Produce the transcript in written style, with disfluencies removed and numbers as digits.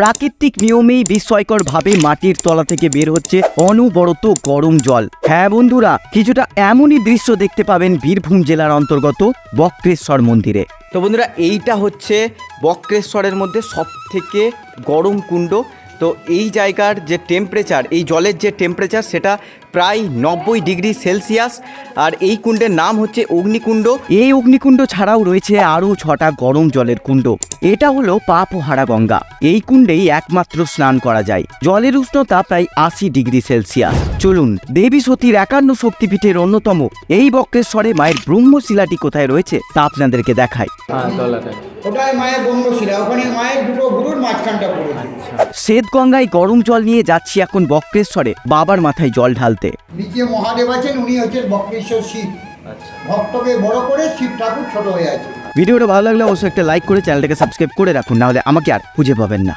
প্রাকৃতিক নিয়মেই বিস্ময়করভাবে মাটির তলা থেকে বের হচ্ছে অনবরত গরম জল। হ্যাঁ বন্ধুরা, কিছুটা এমনই দৃশ্য দেখতে পাবেন বীরভূম জেলার অন্তর্গত বক্রেশ্বর মন্দিরে। তো বন্ধুরা, এইটা হচ্ছে বক্রেশ্বরের মধ্যে সবথেকে গরম কুণ্ড। তো এই জায়গার যে টেম্পারেচার, এই জলের যে টেম্পারেচার সেটা প্রায় 90 ডিগ্রি সেলসিয়াস। আর এই কুণ্ডের নাম হচ্ছে অগ্নিকুণ্ড। এই অগ্নিকুণ্ড ছাড়াও রয়েছে আরও 6টা গরম জলের কুণ্ড। এটা হলো পাপহারা গঙ্গা। এই কুণ্ডেই একমাত্র স্নান করা যায়। জলের উষ্ণতা প্রায় 80 ডিগ্রি সেলসিয়াস। চলুন, দেবী সতীর 51 শক্তিপীঠের অন্যতম এই বক্রেশ্বরে মায়ের ব্রহ্মশিলাটি কোথায় রয়েছে তা আপনাদেরকে দেখাই। ওটাই মায়ের ব্রহ্মশিলা, ওখানে মায়ের দুটো গুরুর মাঝখানটা পড়েছে। শ্বেত গঙ্গায় গরম জল নিয়ে যাচ্ছি এখন বক্রেশ্বরে বাবার মাথায় জল ঢালতে। নিচে মহাদেব আছেন, উনি হচ্ছেন বক্রেশ্বর শিব। ভক্তকে বড় করে শিব ঠাকুর ছোট হয়ে আছে। ভিডিওটা ভালো লাগলে অবশ্যই একটা লাইক করে চ্যানেলটাকে সাবস্ক্রাইব করে রাখুন, নাহলে আমাকে আর খুঁজে পাবেন না।